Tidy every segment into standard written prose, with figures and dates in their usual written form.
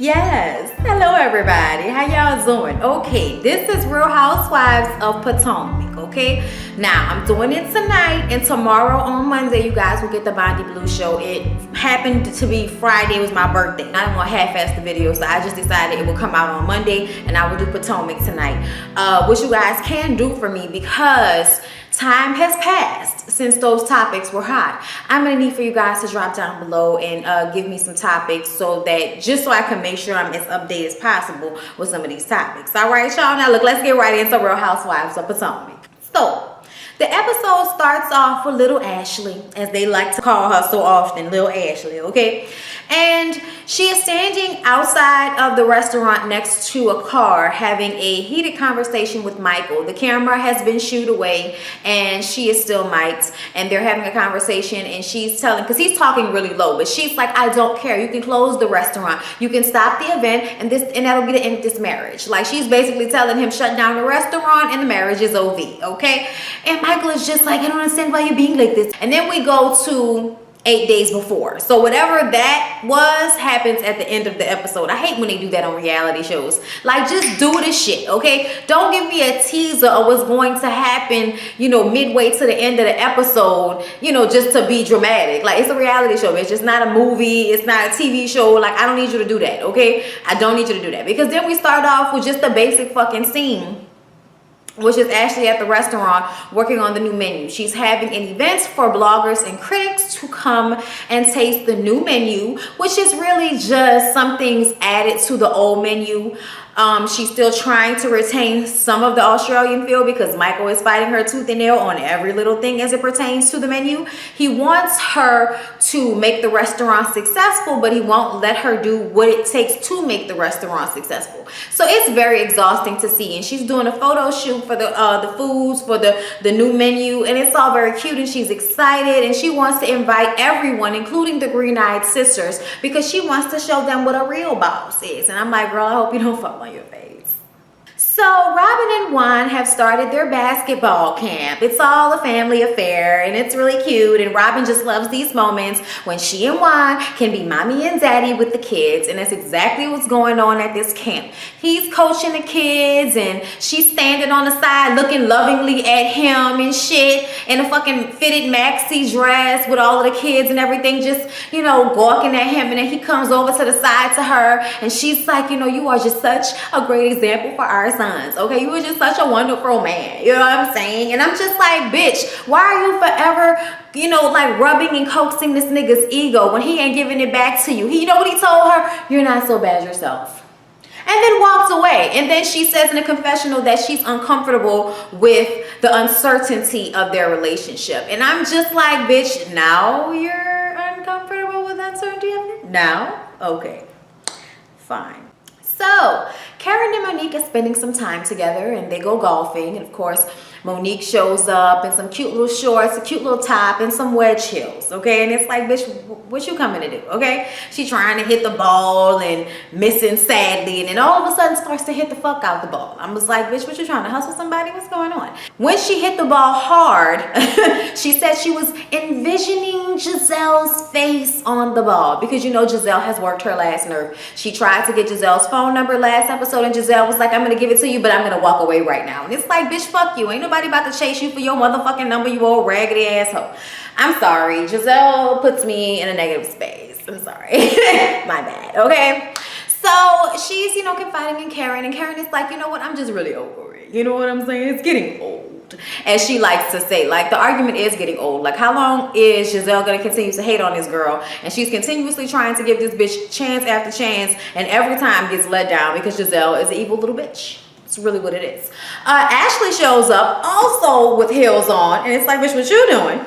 Yes. Hello, everybody. How y'all doing? Okay, this is Real Housewives of Potomac. Okay, now I'm doing it tonight, and tomorrow on Monday, you guys will get the Bondi Blue show. It happened to be Friday. It was my birthday. I didn't want to half-ass the video, so I just decided it will come out on Monday, and I will do Potomac tonight. What you guys can do for me, because time has passed since those topics were hot. I'm gonna need for you guys to drop down below and give me some topics so I can make sure I'm as updated as possible with some of these topics. All right, y'all. Now look, let's get right into Real Housewives of Potomac. So the episode starts off with little Ashley, as they like to call her so often, little Ashley, okay? And she is standing outside of the restaurant next to a car having a heated conversation with Michael. The camera has been shooed away and she is still mic'd, and they're having a conversation, and she's telling, because he's talking really low, but she's like, I don't care. You can close the restaurant. You can stop the event, and that'll be the end of this marriage. Like, she's basically telling him shut down the restaurant and the marriage is OV, okay? And Michael is just like, I don't understand why you're being like this. And then we go to 8 days before. So whatever that was happens at the end of the episode. I hate when they do that on reality shows. Like, just do the shit, okay? Don't give me a teaser of what's going to happen, midway to the end of the episode, just to be dramatic. Like, it's a reality show. It's just not a movie. It's not a TV show. Like, I don't need you to do that, okay? I don't need you to do that. Because then we start off with just a basic fucking scene, which is Ashley at the restaurant working on the new menu. She's having an event for bloggers and critics to come and taste the new menu, which is really just some things added to the old menu. She's still trying to retain some of the Australian feel because Michael is fighting her tooth and nail on every little thing as it pertains to the menu. He wants her to make the restaurant successful, but he won't let her do what it takes to make the restaurant successful. So it's very exhausting to see. And she's doing a photo shoot for the foods, for the new menu, and it's all very cute, and she's excited, and she wants to invite everyone, including the green-eyed sisters, because she wants to show them what a real boss is. And I'm like, girl, I hope you don't fuck on your face. So Robin and Juan have started their basketball camp. It's all a family affair, and it's really cute, and Robin just loves these moments when she and Juan can be mommy and daddy with the kids, and that's exactly what's going on at this camp. He's coaching the kids, and she's standing on the side looking lovingly at him and shit in a fucking fitted maxi dress with all of the kids and everything, just, gawking at him. And then he comes over to the side to her, and she's like, you are just such a great example for our sons. Okay, you were just such a wonderful man. You know what I'm saying? And I'm just like, bitch, why are you forever, like rubbing and coaxing this nigga's ego when he ain't giving it back to you? You know what he told her? You're not so bad yourself. And then walks away. And then she says in a confessional that she's uncomfortable with the uncertainty of their relationship. And I'm just like, bitch, now you're uncomfortable with uncertainty of it? Now? Okay, fine. So Karen and Monique are spending some time together, and they go golfing. And of course, Monique shows up in some cute little shorts, a cute little top, and some wedge heels, okay? And it's like, bitch, what you coming to do, okay? She trying to hit the ball and missing sadly, and then all of a sudden starts to hit the fuck out the ball. I was like, bitch, what you trying to hustle somebody? What's going on? When she hit the ball hard, she said she was envisioning Giselle's face on the ball, because Giselle has worked her last nerve. She tried to get Giselle's phone number last episode, and Giselle was like, I'm gonna give it to you, but I'm gonna walk away right now. And it's like, bitch, fuck you. Ain't nobody about to chase you for your motherfucking number, you old raggedy asshole. I'm sorry. Giselle puts me in a negative space. I'm sorry. My bad, okay? So she's, confiding in Karen, and Karen is like, you know what? I'm just really over it. You know what I'm saying? It's getting old. As she likes to say, like, the argument is getting old. Like, how long is Giselle going to continue to hate on this girl? And she's continuously trying to give this bitch chance after chance, and every time gets let down because Giselle is an evil little bitch. It's really what it is. Ashley shows up also with heels on, and it's like, bitch, what you doing?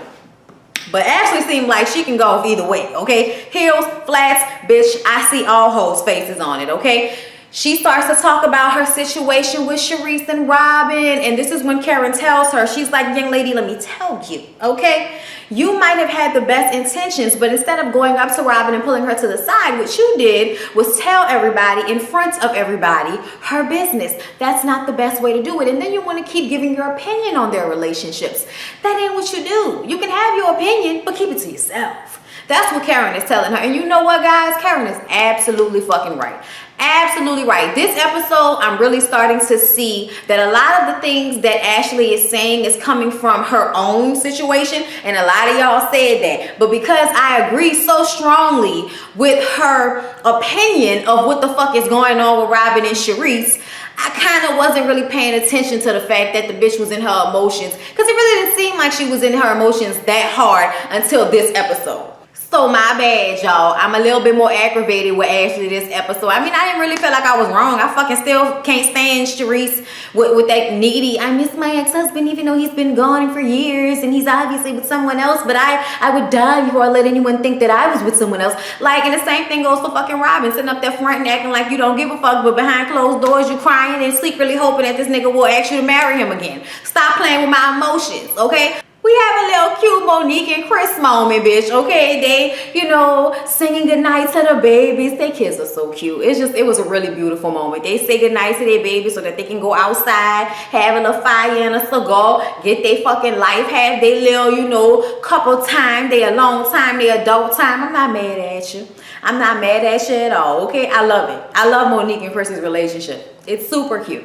But Ashley seemed like she can go either way, okay? Heels, flats, bitch, I see all hoes' faces on it, okay? She starts to talk about her situation with Sharice and Robin, and this is when Karen tells her, she's like, young lady, let me tell you, okay? You might have had the best intentions, but instead of going up to Robin and pulling her to the side, what you did was tell everybody in front of everybody her business. That's not the best way to do it. And then you want to keep giving your opinion on their relationships. That ain't what you do. You can have your opinion, but keep it to yourself. That's what Karen is telling her. And you know what, guys? Karen is absolutely fucking right. Absolutely right. This episode, I'm really starting to see that a lot of the things that Ashley is saying is coming from her own situation, and a lot of y'all said that. But because I agree so strongly with her opinion of what the fuck is going on with Robin and Sharice, I kind of wasn't really paying attention to the fact that the bitch was in her emotions, because it really didn't seem like she was in her emotions that hard until this episode. So my bad, y'all. I'm a little bit more aggravated with Ashley this episode. I mean, I didn't really feel like I was wrong. I fucking still can't stand Sharice with that needy, I miss my ex-husband even though he's been gone for years and he's obviously with someone else, but I would die before I let anyone think that I was with someone else. Like, and the same thing goes for fucking Robin, sitting up there front and acting like you don't give a fuck, but behind closed doors you crying and secretly hoping that this nigga will ask you to marry him again. Stop playing with my emotions, okay? We have a little cute Monique and Chris moment, bitch, okay? They, you know, singing goodnight to the babies. Their kids are so cute. It was a really beautiful moment. They say goodnight to their babies so that they can go outside, have a little fire and a cigar, get their fucking life, have their little, you know, couple time, their alone time, their adult time. I'm not mad at you. I'm not mad at you at all, okay? I love it. I love Monique and Chris's relationship. It's super cute.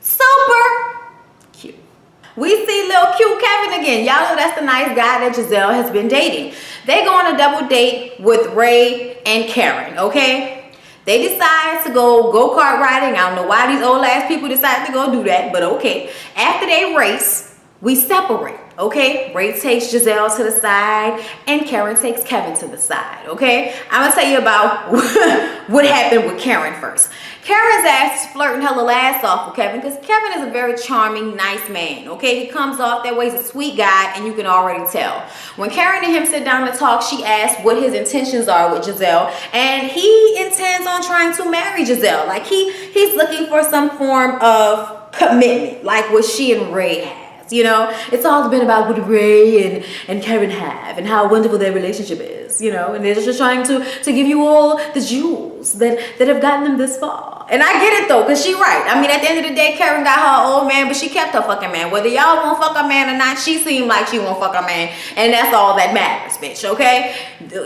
Super cute. We see little cute Kevin again. Y'all know that's the nice guy that Giselle has been dating. They go on a double date with Ray and Karen, okay? They decide to go-kart riding. I don't know why these old ass people decide to go do that, but okay. After they race, we separate, okay? Ray takes Giselle to the side and Karen takes Kevin to the side, okay? I'm gonna tell you about what happened with Karen first. Karen's ass is flirting her little ass off with Kevin because Kevin is a very charming, nice man, okay? He comes off that way, he's a sweet guy, and you can already tell. When Karen and him sit down to talk, she asks what his intentions are with Giselle, and he intends on trying to marry Giselle. Like, he's looking for some form of commitment, like what she and Ray have. You know, it's all been about what Ray and Karen have and how wonderful their relationship is, you know, and they're just trying to give you all the jewels that have gotten them this far. And I get it though, because she right. I mean, at the end of the day, Karen got her old man, but she kept her fucking man. Whether y'all won't fuck a man or not, she seemed like she won't fuck a man, and that's all that matters, bitch, okay?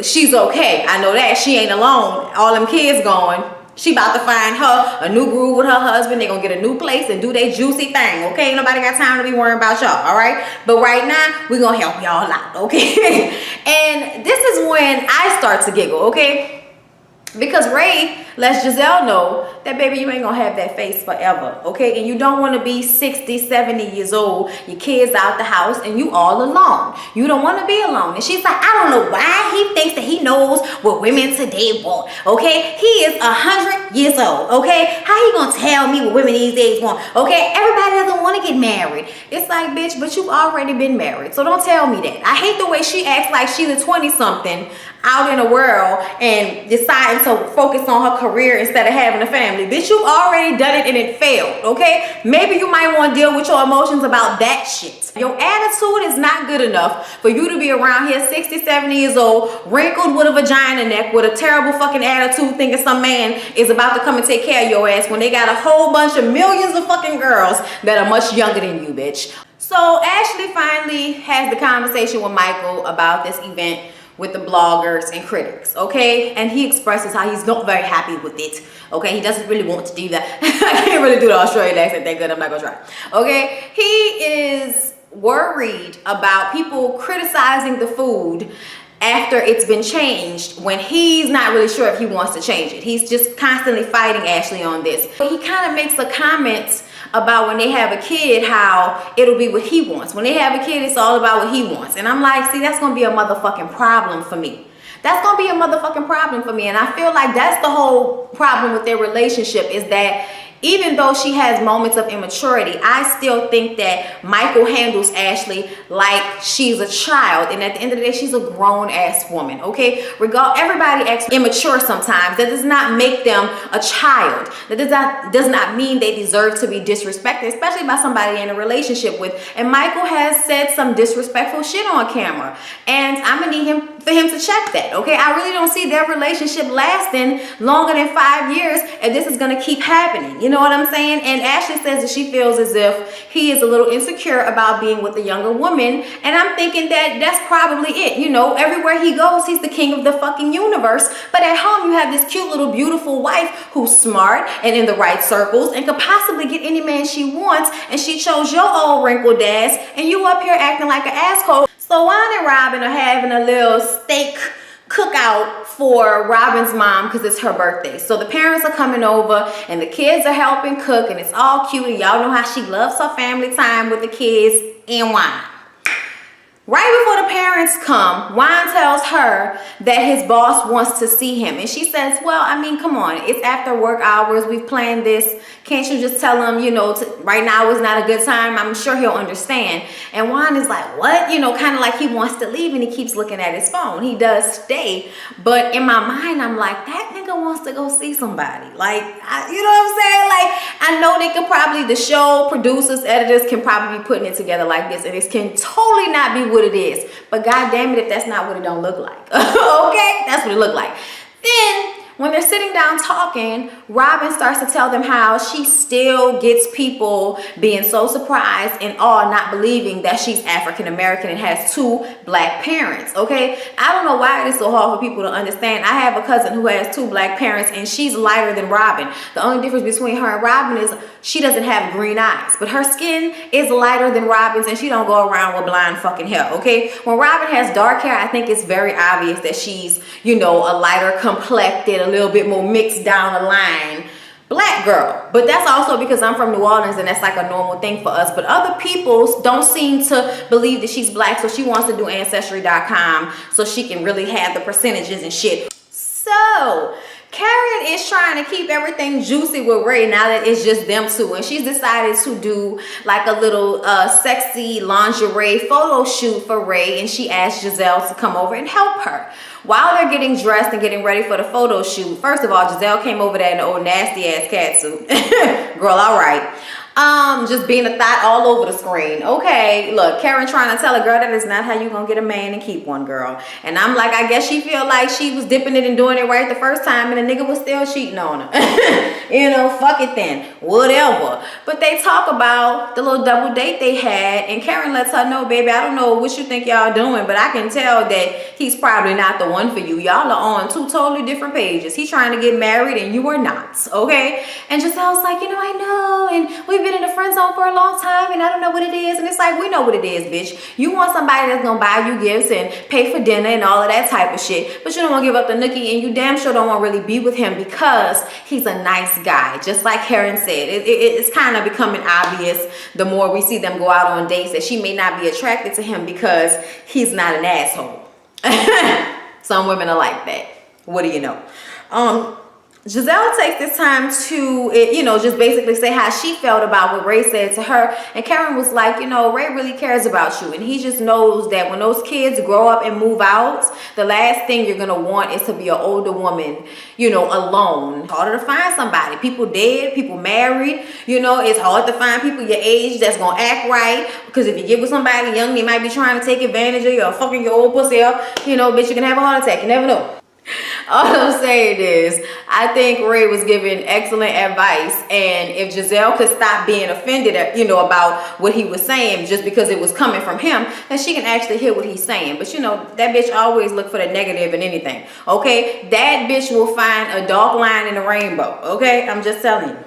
She's okay. I know that. She ain't alone. All them kids going. She about to find her a new groove with her husband. They gonna get a new place and do their juicy thing, okay? Ain't nobody got time to be worrying about y'all, all right? But right now, we gonna help y'all out, okay? And this is when I start to giggle, okay? Because Ray lets Giselle know that, baby, you ain't gonna have that face forever, okay? And you don't want to be 60, 70 years old, your kids out the house, and you all alone. You don't want to be alone. And she's like, I don't know why he thinks that he knows what women today want, okay? He is 100 years old, okay? How he gonna tell me what women these days want, okay? Everybody doesn't want to get married. It's like, bitch, but you've already been married, so don't tell me that. I hate the way she acts like she's a 20-something out in the world and deciding to focus on her career instead of having a family. Bitch, you've already done it and it failed, okay? Maybe you might want to deal with your emotions about that shit. Your attitude is not good enough for you to be around here 60, 70 years old, wrinkled with a vagina neck, with a terrible fucking attitude, thinking some man is about to come and take care of your ass when they got a whole bunch of millions of fucking girls that are much younger than you, bitch. So Ashley finally has the conversation with Michael about this event with the bloggers and critics, okay? And he expresses how he's not very happy with it, okay? He doesn't really want to do that. I can't really do the Australian accent that good. I'm not gonna try, okay? He is worried about people criticizing the food after it's been changed when he's not really sure if he wants to change it. He's just constantly fighting Ashley on this. But he kind of makes a comment about when they have a kid, how it'll be what he wants. When they have a kid, it's all about what he wants. And I'm like, see, that's gonna be a motherfucking problem for me. That's gonna be a motherfucking problem for me. And I feel like that's the whole problem with their relationship, is that even though she has moments of immaturity, I still think that Michael handles Ashley like she's a child. And at the end of the day, she's a grown-ass woman, okay? Everybody acts immature sometimes. That does not make them a child. That does not mean they deserve to be disrespected, especially by somebody in a relationship with. And Michael has said some disrespectful shit on camera. And I'm gonna need him for him to check that, okay? I really don't see their relationship lasting longer than 5 years if this is gonna keep happening. You know what I'm saying? And Ashley says that she feels as if he is a little insecure about being with a younger woman, and I'm thinking that that's probably it. You know, everywhere he goes, he's the king of the fucking universe, but at home you have this cute little beautiful wife who's smart and in the right circles and could possibly get any man she wants, and she chose your old wrinkled ass, and you up here acting like an asshole. So Juan and Robin are having a little steak cookout for Robin's mom because it's her birthday. So the parents are coming over and the kids are helping cook, and it's all cute, and y'all know how she loves her family time with the kids and wine. Right before the parents come, Juan tells her that his boss wants to see him. And she says, well, I mean, come on. It's after work hours. We've planned this. Can't you just tell him, you know, right now is not a good time? I'm sure he'll understand. And Juan is like, what? You know, kind of like he wants to leave, and he keeps looking at his phone. He does stay. But in my mind, I'm like, that nigga wants to go see somebody. Like, you know what I'm saying? Like, I know they could probably, the show producers, editors can probably be putting it together like this, and this can totally not be what it is. But god damn it if that's not what it don't look like. Okay, that's what it looked like. Then when they're sitting down talking, Robin starts to tell them how she still gets people being so surprised and all not believing that she's African American and has 2 black parents. Okay, I don't know why it is so hard for people to understand. I have a cousin who has 2 black parents, and she's lighter than Robin. The only difference between her and Robin is she doesn't have green eyes, but her skin is lighter than Robin's, and she don't go around with blind fucking hair. Okay, when Robin has dark hair, I think it's very obvious that she's, you know, a lighter complected, a little bit more mixed down the line black girl. But that's also because I'm from New Orleans, and that's like a normal thing for us. But other people don't seem to believe that she's black, so she wants to do Ancestry.com so she can really have the percentages and shit. So Karen is trying to keep everything juicy with Ray now that it's just them 2, and she's decided to do like a little sexy lingerie photo shoot for Ray, and she asked Giselle to come over and help her. While they're getting dressed and getting ready for the photo shoot, first of all, Giselle came over there in the old nasty ass catsuit. Girl, all right. Just being a thought all over the screen. Okay, look, Karen trying to tell a girl that is not how you gonna get a man and keep one, girl. And I'm like, I guess she feel like she was dipping it and doing it right the first time, and the nigga was still cheating on her. You know, fuck it then, whatever. But they talk about the little double date they had, and Karen lets her know, baby, I don't know what you think y'all doing, but I can tell that he's probably not the one for you. Y'all are on 2 totally different pages. He's trying to get married and you are not, okay? And Giselle's like, you know, I know, and we've been in the friend zone for a long time, and I don't know what it is. And it's like, we know what it is, bitch. You want somebody that's gonna buy you gifts and pay for dinner and all of that type of shit, but you don't want to give up the nookie, and you damn sure don't want to really be with him because he's a nice guy. Just like Karen said, it's kind of becoming obvious the more we see them go out on dates that she may not be attracted to him because he's not an asshole. Some women are like that. What do you know? Giselle takes this time to, you know, just basically say how she felt about what Ray said to her. And Karen was like, you know, Ray really cares about you. And he just knows that when those kids grow up and move out, the last thing you're going to want is to be an older woman, you know, alone. It's harder to find somebody. People dead, people married. You know, it's hard to find people your age that's going to act right. Because if you get with somebody young, they might be trying to take advantage of you or fucking your old pussy up. You know, bitch, you can have a heart attack. You never know. All I'm saying is, I think Ray was giving excellent advice, and if Giselle could stop being offended at, you know, about what he was saying just because it was coming from him, then she can actually hear what he's saying. But you know, that bitch always look for the negative in anything, okay? That bitch will find a dark line in the rainbow, okay? I'm just telling you.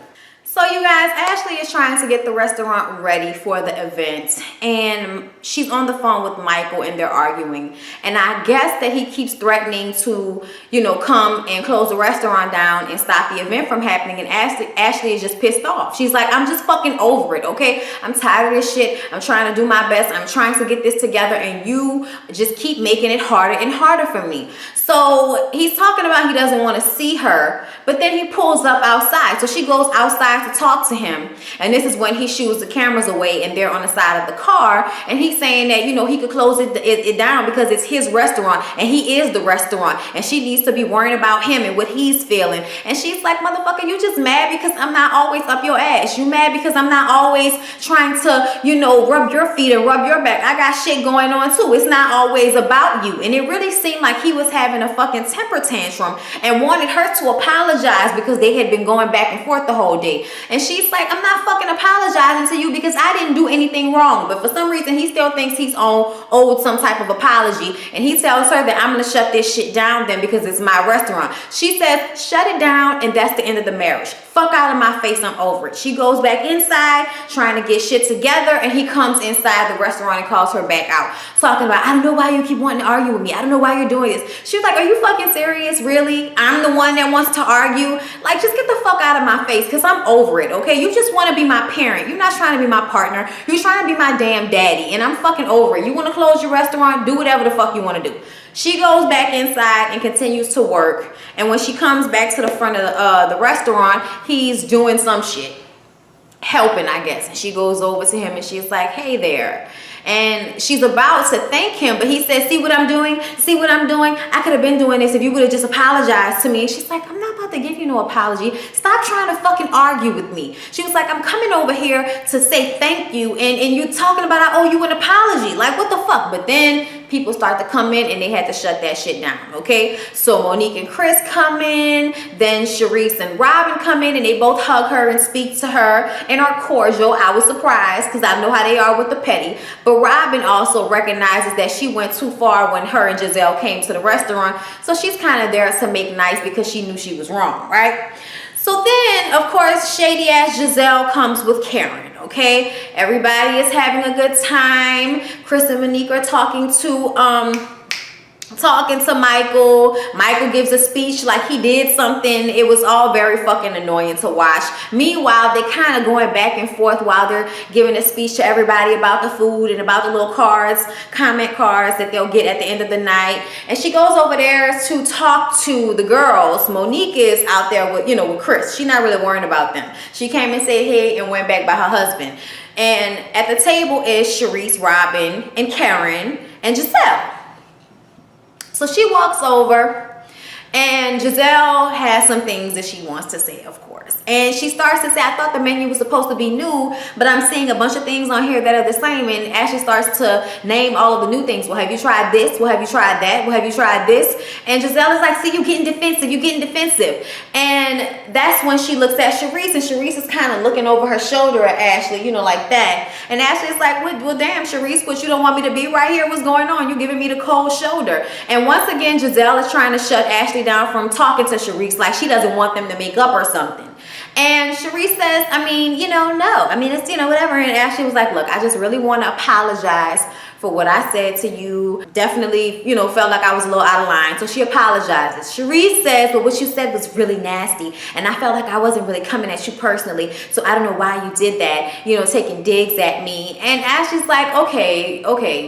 So you guys, Ashley is trying to get the restaurant ready for the event, and she's on the phone with Michael and they're arguing. And I guess that he keeps threatening to, you know, come and close the restaurant down and stop the event from happening. And Ashley is just pissed off. She's like, I'm just fucking over it, okay? I'm tired of this shit. I'm trying to do my best. I'm trying to get this together, and you just keep making it harder and harder for me. So he's talking about he doesn't want to see her, but then he pulls up outside. So she goes outside tries to talk to him, and this is when he shoots the cameras away and they're on the side of the car, and he's saying that, you know, he could close it down because it's his restaurant and he is the restaurant, and she needs to be worrying about him and what he's feeling. And she's like, motherfucker, you just mad because I'm not always up your ass. You mad because I'm not always trying to, you know, rub your feet and rub your back. I got shit going on too. It's not always about you. And it really seemed like he was having a fucking temper tantrum and wanted her to apologize because they had been going back and forth the whole day. And she's like, I'm not fucking apologizing to you because I didn't do anything wrong. But for some reason, he still thinks he's owed some type of apology. And he tells her that I'm going to shut this shit down then because it's my restaurant. She says, shut it down, and that's the end of the marriage. Fuck out of my face, I'm over it. She goes back inside trying to get shit together, and he comes inside the restaurant and calls her back out, talking about, I don't know why you keep wanting to argue with me. I don't know why you're doing this. She was like, are you fucking serious? Really? I'm the one that wants to argue? Like, just get the fuck out of my face, because I'm over it, okay? You just want to be my parent. You're not trying to be my partner. You're trying to be my damn daddy, and I'm fucking over it. You want to close your restaurant? Do whatever the fuck you want to do. She goes back inside and continues to work. And when she comes back to the front of the restaurant, he's doing some shit. Helping, I guess. And she goes over to him and she's like, hey there. And she's about to thank him, but he says, see what I'm doing? See what I'm doing? I could have been doing this if you would have just apologized to me. And she's like, I'm not about to give you no apology. Stop trying to fucking argue with me. She was like, I'm coming over here to say thank you, and you're talking about I owe you an apology. Like, what the fuck? But then people start to come in and they had to shut that shit down, okay? So Monique and Chris come in, then Sharice and Robin come in, and they both hug her and speak to her and are cordial. I was surprised because I know how they are with the petty. But Robin also recognizes that she went too far when her and Giselle came to the restaurant. So she's kind of there to make nice because she knew she was wrong, right? So then, of course, shady ass Giselle comes with Karen. Okay, everybody is having a good time. Chris and Monique are talking to Michael. Michael gives a speech like he did something. It was all very fucking annoying to watch. Meanwhile, they kind of going back and forth while they're giving a speech to everybody about the food and about the little cards, comment cards that they'll get at the end of the night. And she goes over there to talk to the girls. Monique is out there with, you know, with Chris. She's not really worrying about them. She came and said hey and went back by her husband. And at the table is Sharice, Robin, and Karen, and Giselle. So she walks over, and Giselle has some things that she wants to say, of course. And she starts to say, I thought the menu was supposed to be new, but I'm seeing a bunch of things on here that are the same. And Ashley starts to name all of the new things. Well, have you tried this? Well, have you tried that? Well, have you tried this? And Giselle is like, see, you getting defensive. You getting defensive. And that's when she looks at Sharice, and Sharice is kind of looking over her shoulder at Ashley, you know, like that. And Ashley's like, well, damn, Sharice, but you don't want me to be right here? What's going on? You're giving me the cold shoulder. And once again, Giselle is trying to shut Ashley down from talking to Sharice, like she doesn't want them to make up or something. And Sharice says, I mean, you know, no. I mean, it's, you know, whatever. And Ashley was like, look, I just really want to apologize for what I said to you. Definitely, you know, felt like I was a little out of line. So she apologizes. Sharice says, well, what you said was really nasty. And I felt like I wasn't really coming at you personally. So I don't know why you did that, you know, taking digs at me. And Ashley's like, okay,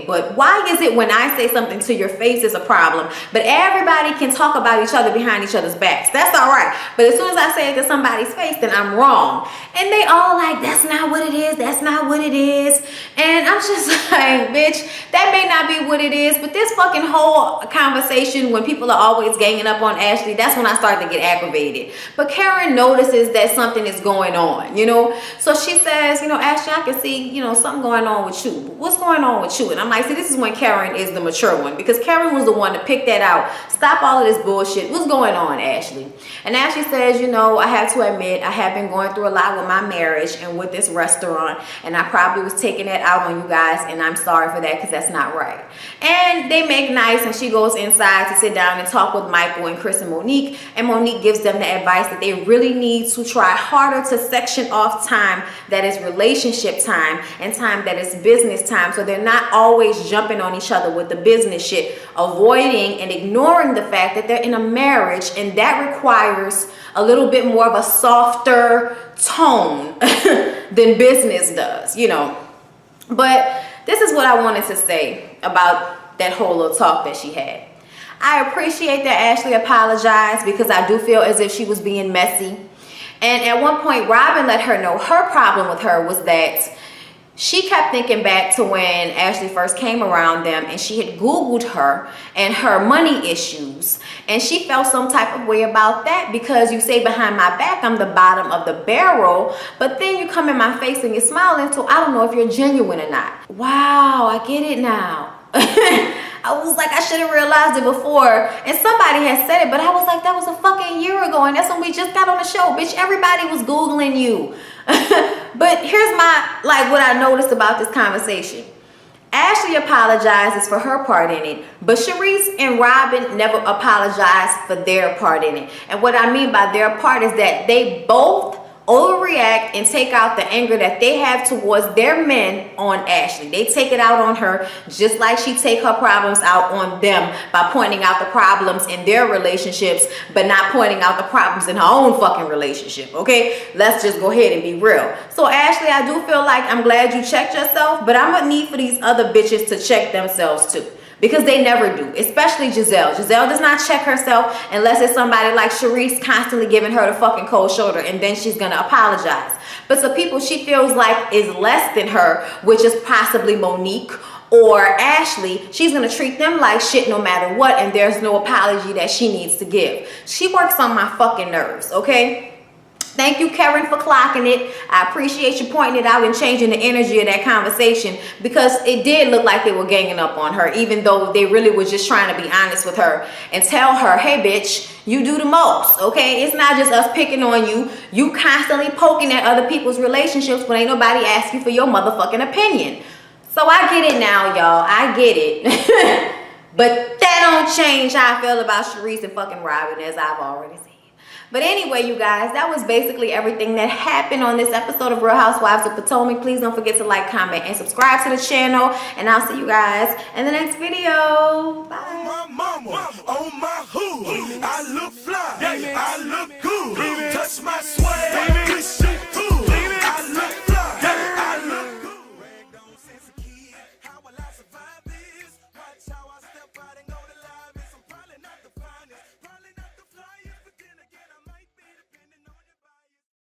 but why is it when I say something to your face is a problem, but everybody can talk about each other behind each other's backs? That's all right. But as soon as I say it to somebody's face, then I'm wrong. And they all like, that's not what it is. That's not what it is. And I'm just like, bitch, that may not be what it is, but this fucking whole conversation when people are always ganging up on Ashley, that's when I start to get aggravated. But Karen notices that something is going on, you know? So she says, you know, Ashley, I can see, you know, something going on with you. What's going on with you? And I'm like, see, this is when Karen is the mature one, because Karen was the one to pick that out. Stop all of this bullshit. What's going on, Ashley? And Ashley says, you know, I have to admit, I have been going through a lot with my marriage and with this restaurant, and I probably was taking that out on you guys, and I'm sorry for that, because that's not right. And they make nice, and she goes inside to sit down and talk with Michael and Chris and Monique, and Monique gives them the advice that they really need to try harder to section off time that is relationship time and time that is business time, so they're not always jumping on each other with the business shit, avoiding and ignoring the fact that they're in a marriage, and that requires a little bit more of a softer tone than business does, you know. But this is what I wanted to say about that whole little talk that she had. I appreciate that Ashley apologized, because I do feel as if she was being messy. And at one point, Robin let her know her problem with her was that she kept thinking back to when Ashley first came around them, and she had Googled her and her money issues. And she felt some type of way about that because you say behind my back, I'm the bottom of the barrel. But then you come in my face and you're smiling, so I don't know if you're genuine or not. Wow, I get it now. I was like, I should have realized it before. And somebody had said it, but I was like, that was a fucking year ago. And that's when we just got on the show. Bitch, everybody was Googling you. But here's what I noticed about this conversation. Ashley apologizes for her part in it, but Sharice and Robin never apologized for their part in it. And what I mean by their part is that they both overreact and take out the anger that they have towards their men on Ashley. They take it out on her just like she take her problems out on them by pointing out the problems in their relationships but not pointing out the problems in her own fucking relationship. Okay, let's just go ahead and be real. So Ashley, I do feel like I'm glad you checked yourself, but I'm gonna need for these other bitches to check themselves too. Because they never do, especially Giselle. Giselle does not check herself unless it's somebody like Sharice constantly giving her the fucking cold shoulder, and then she's gonna apologize. But to people she feels like is less than her, which is possibly Monique or Ashley, she's gonna treat them like shit no matter what, and there's no apology that she needs to give. She works on my fucking nerves, okay? Thank you, Karen, for clocking it. I appreciate you pointing it out and changing the energy of that conversation, because it did look like they were ganging up on her, even though they really was just trying to be honest with her and tell her, hey, bitch, you do the most, okay? It's not just us picking on you. You constantly poking at other people's relationships when ain't nobody ask you for your motherfucking opinion. So I get it now, y'all. I get it. But that don't change how I feel about Sharice and fucking Robin, as I've already said. But anyway, you guys, that was basically everything that happened on this episode of Real Housewives of Potomac. Please don't forget to like, comment, and subscribe to the channel. And I'll see you guys in the next video. Bye. On my mama, on my hood, I look fly, I look good, touch my swag.